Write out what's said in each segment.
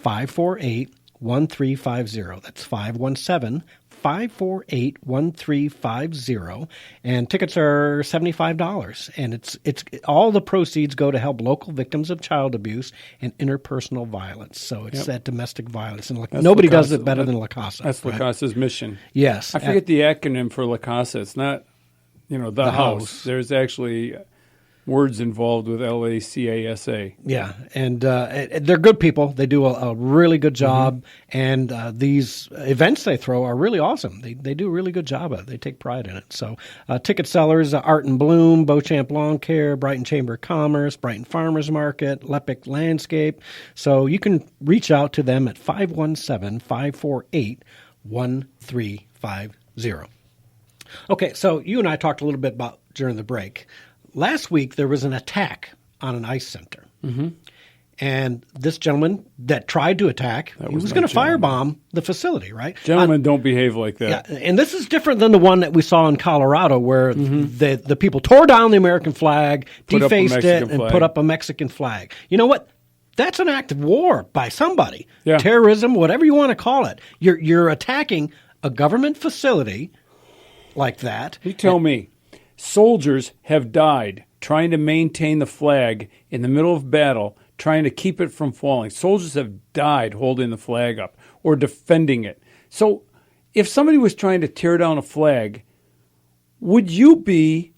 548-1350. That's 517-548-1350. And tickets are $75. And it's all the proceeds go to help local victims of child abuse and interpersonal violence. So it's that domestic violence. And nobody does it better than La Casa. That's La Casa's mission. Yes. I forget the acronym for La Casa. It's not, the house. There's actually words involved with LACASA. Yeah, and they're good people. They do a really good job, and these events they throw are really awesome. They do a really good job of it. They take pride in it. So ticket sellers, Art and Bloom, Beauchamp Lawn Care, Brighton Chamber of Commerce, Brighton Farmers Market, Lepic Landscape. So you can reach out to them at 517-548-1350. Okay, so you and I talked a little bit about during the break. Last week, there was an attack on an ICE center. And this gentleman that tried to attack, he was going to firebomb the facility, right? Gentlemen don't behave like that. Yeah, and this is different than the one that we saw in Colorado where the people tore down the American flag, defaced it, and put up a Mexican flag. You know what? That's an act of war by somebody. Yeah. Terrorism, whatever you want to call it. You're attacking a government facility like that. You tell me. Soldiers have died trying to maintain the flag in the middle of battle, trying to keep it from falling. Soldiers have died holding the flag up or defending it. So if somebody was trying to tear down a flag, would you be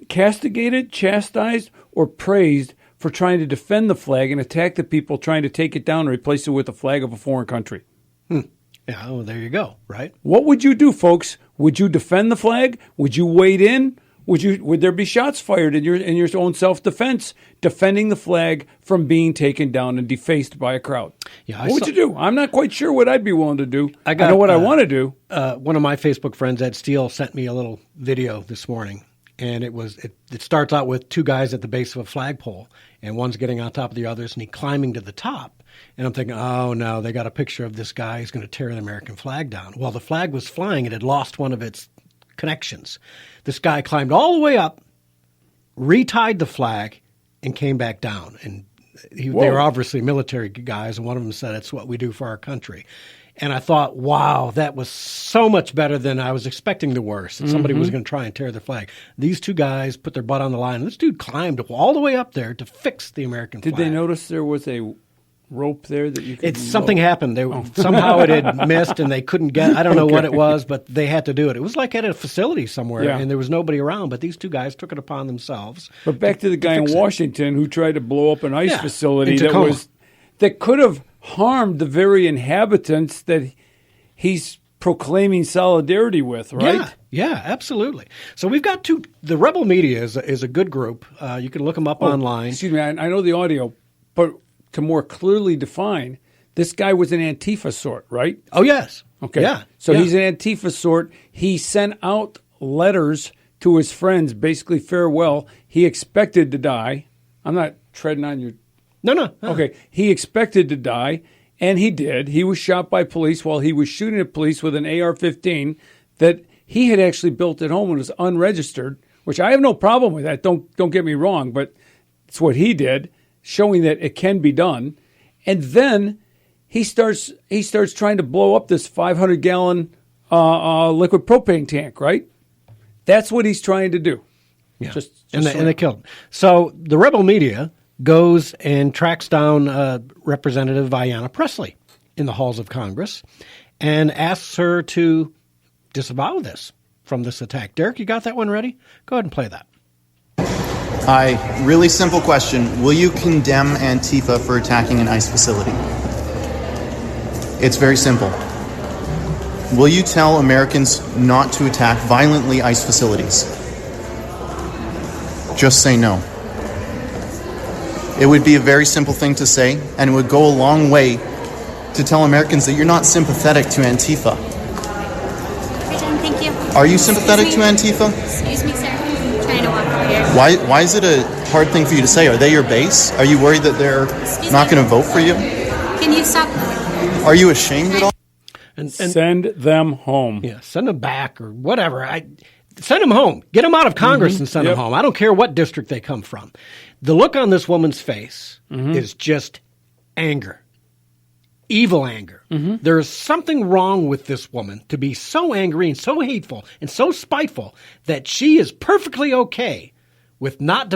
castigated, chastised, or praised for trying to defend the flag and attack the people trying to take it down and replace it with the flag of a foreign country? Yeah, well, there you go, right? What would you do, folks? Would you defend the flag? Would you wade in? Would there be shots fired in your own self-defense, defending the flag from being taken down and defaced by a crowd? Yeah, what would you do? I'm not quite sure what I'd be willing to do. I know what I want to do. One of my Facebook friends, Ed Steele, sent me a little video this morning, and it starts out with two guys at the base of a flagpole, and one's getting on top of the others, and he's climbing to the top. And I'm thinking, oh, no, they got a picture of this guy who's going to tear the American flag down. Well, the flag was flying. It had lost one of its connections. This guy climbed all the way up, retied the flag, and came back down. And they were obviously military guys, and one of them said, it's what we do for our country. And I thought, wow, that was so much better than I was expecting the worst. That somebody was going to try and tear the flag. These two guys put their butt on the line. This dude climbed all the way up there to fix the American flag. Did they notice there was a rope there that you could something happened. Somehow it had missed and they couldn't get I don't know what it was, but they had to do it. It was like at a facility somewhere and there was nobody around, but these two guys took it upon themselves. But back to the guy in Washington who tried to blow up an ICE facility that could have harmed the very inhabitants that he's proclaiming solidarity with, right? Yeah, absolutely. So we've got the Rebel Media is a good group. You can look them up online. Excuse me, I know the audio, but to more clearly define, this guy was an Antifa sort, right? Oh, yes. Okay. Yeah. So he's an Antifa sort. He sent out letters to his friends, basically farewell. He expected to die. I'm not treading on your... No. Okay. He expected to die, and he did. He was shot by police while he was shooting at police with an AR-15 that he had actually built at home and was unregistered, which I have no problem with that. Don't get me wrong, but it's what he did, showing that it can be done. And then he starts trying to blow up this 500-gallon liquid propane tank, right? That's what he's trying to do. Yeah. And they killed him. So the Rebel Media goes and tracks down Representative Ayanna Pressley in the halls of Congress and asks her to disavow this from this attack. Derek, you got that one ready? Go ahead and play that. Hi, really simple question. Will you condemn Antifa for attacking an ICE facility? It's very simple. Will you tell Americans not to attack violently ICE facilities? Just say no. It would be a very simple thing to say, and it would go a long way to tell Americans that you're not sympathetic to Antifa. We're done, thank you. Are you sympathetic to Antifa? Excuse me, sir. I'm trying to walk over here. Why is it a hard thing for you to say? Are they your base? Are you worried that they're not going to vote for you? Can you stop? Are you ashamed at all? And send them home. Yeah, send them back or whatever. Send them home. Get them out of Congress and send them home. I don't care what district they come from. The look on this woman's face is just anger. Evil anger. There is something wrong with this woman to be so angry and so hateful and so spiteful that she is perfectly okay with not.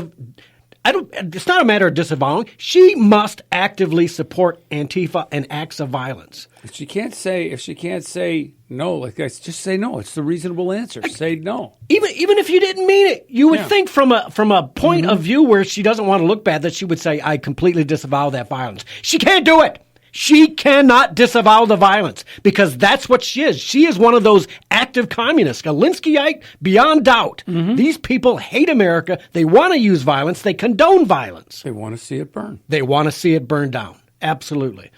It's not a matter of disavowing. She must actively support Antifa and acts of violence. If she can't say no, like that, just say no. It's the reasonable answer. Say no. Even if you didn't mean it, you would think from a point of view where she doesn't want to look bad that she would say, I completely disavow that violence. She can't do it. She cannot disavow the violence because that's what she is. She is one of those active communists, a Linskyite beyond doubt. These people hate America. They want to use violence. They condone violence. They want to see it burn. They want to see it burn down. Absolutely.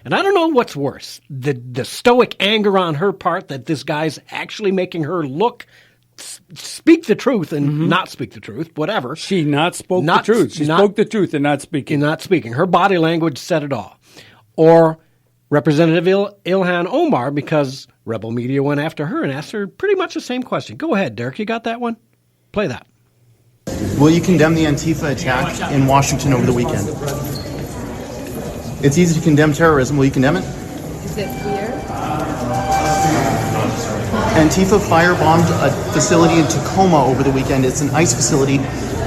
And I don't know what's worse, the stoic anger on her part that this guy's actually making her speak the truth and not speak the truth, whatever. She spoke the truth. She spoke the truth and not speaking. Her body language said it all. Or Representative Ilhan Omar, because Rebel Media went after her and asked her pretty much the same question. Go ahead, Derek. You got that one? Play that. Will you condemn the Antifa attack in Washington over the weekend? It's easy to condemn terrorism. Will you condemn it? Is it clear? Antifa firebombed a facility in Tacoma over the weekend. It's an ICE facility.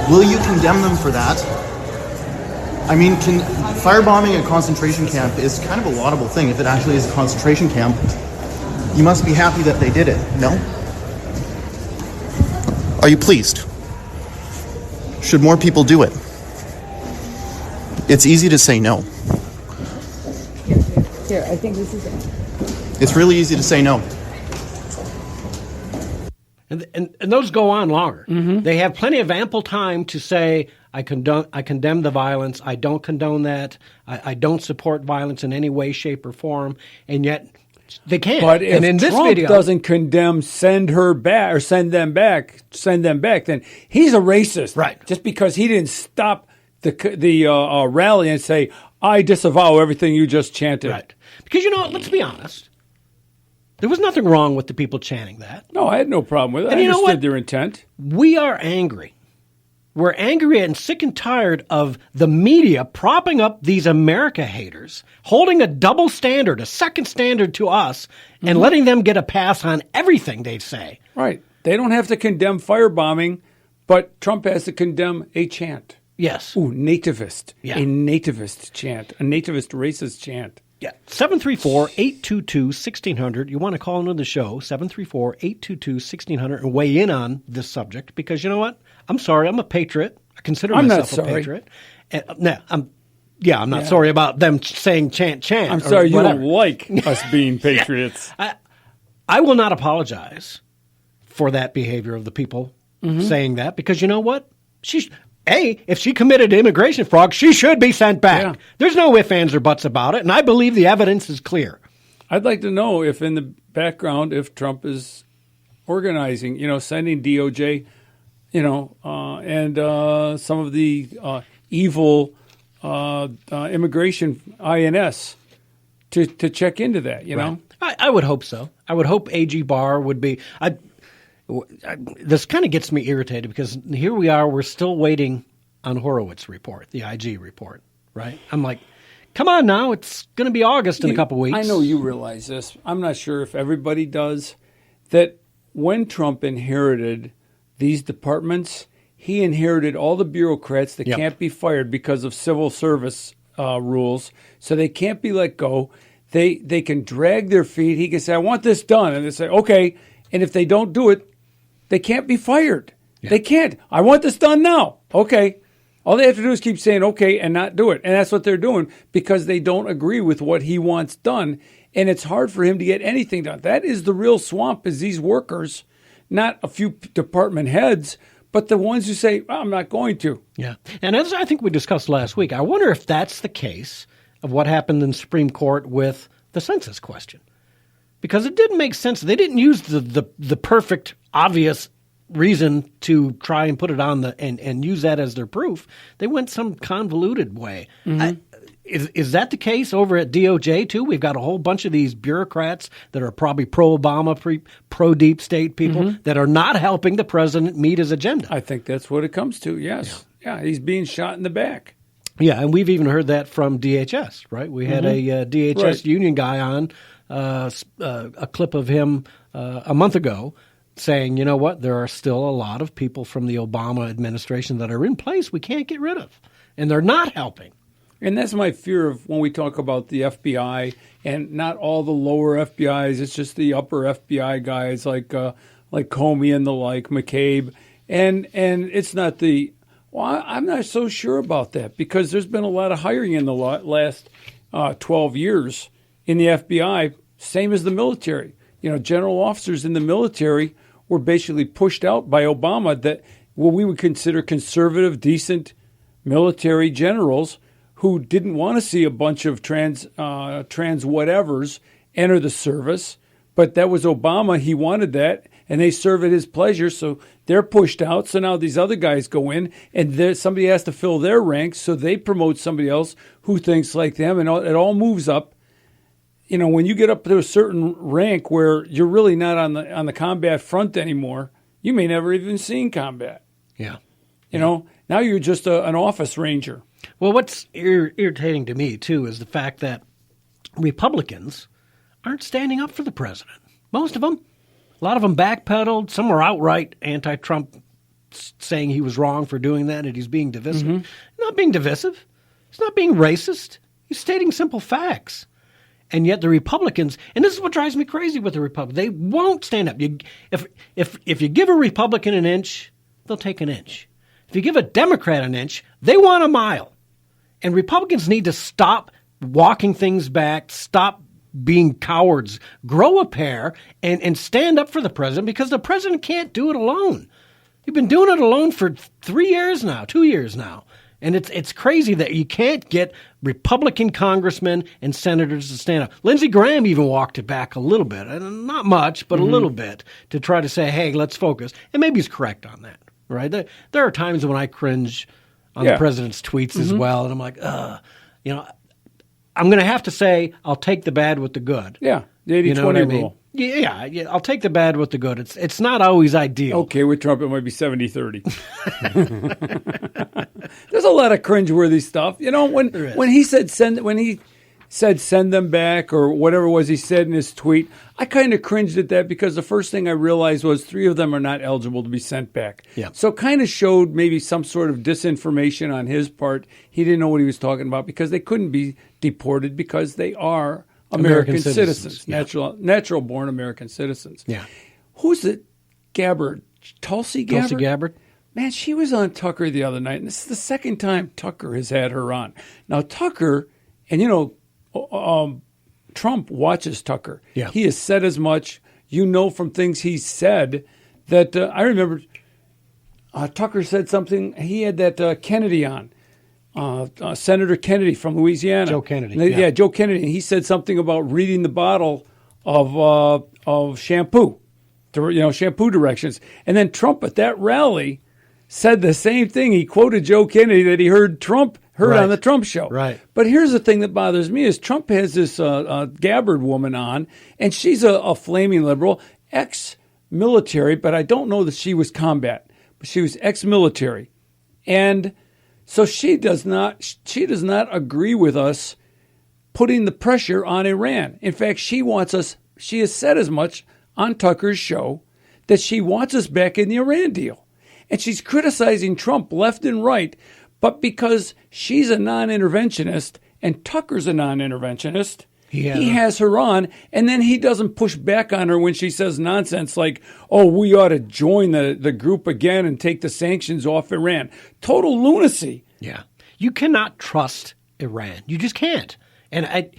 Will you condemn them for that? I mean, firebombing a concentration camp is kind of a laudable thing if it actually is a concentration camp. You must be happy that they did it, no? Are you pleased? Should more people do it? It's easy to say no. Here, I think this is it. It's really easy to say no. And those go on longer. They have plenty of ample time to say, I condemn the violence. I don't condone that. I don't support violence in any way, shape, or form. And yet they can't. But if and in this Trump video, doesn't condemn, send them back, then he's a racist. Right. Just because he didn't stop the rally and say, I disavow everything you just chanted. Right. Because, let's be honest. There was nothing wrong with the people chanting that. No, I had no problem with it. And I you know understood what? their intent. We are angry. We're angry and sick and tired of the media propping up these America haters, holding a double standard, a second standard to us, and letting them get a pass on everything they say. Right. They don't have to condemn firebombing, but Trump has to condemn a chant. Yes. Ooh, nativist. Yeah. A nativist chant. A nativist racist chant. Yeah. 734-822-1600. You want to call into the show, 734-822-1600, and weigh in on this subject because you know what? I'm sorry. I'm a patriot. I consider myself a patriot. And, I'm not sorry about them saying chant. I'm sorry you don't like us being patriots. I will not apologize for that behavior of the people saying that because you know what? If she committed immigration fraud, she should be sent back. Yeah. There's no ifs, ands, or buts about it, and I believe the evidence is clear. I'd like to know if in the background, if Trump is organizing, sending DOJ, and some of the evil immigration INS to check into that, know? I would hope so. I would hope AG Barr would be. This kind of gets me irritated because here we are, we're still waiting on Horowitz's report, the IG report, right? I'm like, come on now, it's going to be August in a couple weeks. I know you realize this. I'm not sure if everybody does, that when Trump inherited these departments, he inherited all the bureaucrats that can't be fired because of civil service rules, so they can't be let go. They can drag their feet. He can say, I want this done. And they say, okay. And if they don't do it, they can't be fired. Yeah. They can't. I want this done now. Okay. All they have to do is keep saying okay and not do it. And that's what they're doing because they don't agree with what he wants done. And it's hard for him to get anything done. That is the real swamp is these workers, not a few department heads, but the ones who say, I'm not going to. Yeah. And as I think we discussed last week, I wonder if that's the case of what happened in the Supreme Court with the census question. Because it didn't make sense. They didn't use the perfect, obvious reason to try and put it on and use that as their proof. They went some convoluted way. Is that the case over at DOJ too? We've got a whole bunch of these bureaucrats that are probably pro-Obama, pro-deep state people that are not helping the president meet his agenda. I think that's what it comes to, yes. Yeah, he's being shot in the back. Yeah, and we've even heard that from DHS, right? We had a DHS union guy on, a clip of him a month ago saying, you know what, there are still a lot of people from the Obama administration that are in place we can't get rid of, and they're not helping. And that's my fear of when we talk about the FBI, and not all the lower FBIs, it's just the upper FBI guys like Comey and the like, McCabe. And it's not the – well, I'm not so sure about that, because there's been a lot of hiring in the last 12 years in the FBI, same as the military. You know, general officers in the military were basically pushed out by Obama, that what we would consider conservative, decent military generals who didn't want to see a bunch of trans whatevers enter the service. But that was Obama. He wanted that, and they serve at his pleasure, so they're pushed out. So now these other guys go in, and somebody has to fill their ranks, so they promote somebody else who thinks like them, and it all moves up. You know, when you get up to a certain rank where you're really not on the combat front anymore, you may never even seen combat. Yeah. You know, now you're just an office ranger. Well, what's irritating to me, too, is the fact that Republicans aren't standing up for the president. Most of them. A lot of them backpedaled. Some were outright anti-Trump, saying he was wrong for doing that and he's being divisive. Mm-hmm. Not being divisive. He's not being racist. He's stating simple facts. And yet the Republicans, and this is what drives me crazy with the Republicans, they won't stand up. If you give a Republican an inch, they'll take an inch. If you give a Democrat an inch, they want a mile. And Republicans need to stop walking things back, stop being cowards, grow a pair, and stand up for the president, because the president can't do it alone. You've been doing it alone for 2 years now. And it's crazy that you can't get Republican congressmen and senators to stand up. Lindsey Graham even walked it back a little bit, not much, but a little bit, to try to say, hey, let's focus. And maybe he's correct on that, right? There are times when I cringe on the president's tweets as well, and I'm like, you know, I'm going to have to say I'll take the bad with the good. Yeah, the 80-20 you know what I mean? rule. Yeah, I'll take the bad with the good. It's not always ideal. Okay, with Trump, it might be 70-30. There's a lot of cringeworthy stuff. You know, when he said send them back, or whatever it was he said in his tweet, I kind of cringed at that, because the first thing I realized was 3 of them are not eligible to be sent back. Yeah. So it kind of showed maybe some sort of disinformation on his part. He didn't know what he was talking about, because they couldn't be deported because they are American citizens. Yeah. Natural-born American citizens. Yeah. Who's it? Gabbard. Tulsi Gabbard? Tulsi Gabbard? Man, she was on Tucker the other night, and this is the second time Tucker has had her on. Now, Tucker, and you know, Trump watches Tucker. Yeah. He has said as much. You know from things he's said that I remember Tucker said something. He had that Kennedy on. Senator Kennedy from Louisiana. Joe Kennedy. Yeah, Joe Kennedy. And he said something about reading the bottle of shampoo, shampoo directions. And then Trump at that rally said the same thing. He quoted Joe Kennedy that he heard on the Trump show. Right. But here's the thing that bothers me is Trump has this Gabbard woman on, and she's a flaming liberal, ex-military, but I don't know that she was combat, but she was ex-military. And so she does not agree with us putting the pressure on Iran. In fact, she has said as much on Tucker's show that she wants us back in the Iran deal. And she's criticizing Trump left and right, but because she's a non-interventionist and Tucker's a non-interventionist, he has her on, and then he doesn't push back on her when she says nonsense like, oh, we ought to join the group again and take the sanctions off Iran. Total lunacy. Yeah. You cannot trust Iran. You just can't. And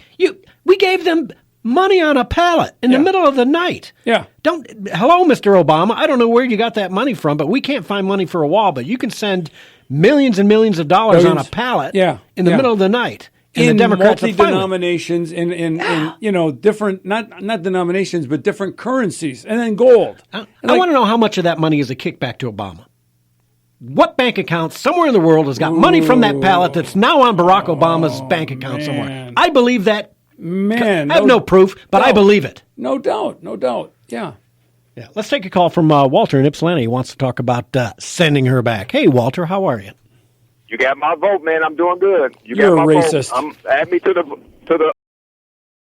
we gave them money on a pallet in the middle of the night. Yeah. Hello, Mr. Obama. I don't know where you got that money from, but we can't find money for a wall, but you can send millions and millions of dollars on a pallet in the middle of the night. And in the Democrats multi-denominations, in different, not denominations, but different currencies, and then gold. I want to know how much of that money is a kickback to Obama. What bank account somewhere in the world has got money from that pallet that's now on Barack Obama's bank account somewhere? I believe that. Man, I have no proof, but I believe it. No doubt. Yeah. Yeah. Let's take a call from Walter in Ypsilanti. He wants to talk about sending her back. Hey, Walter, how are you? You got my vote, man. I'm doing good. You You're got a my racist. vote. Add me to the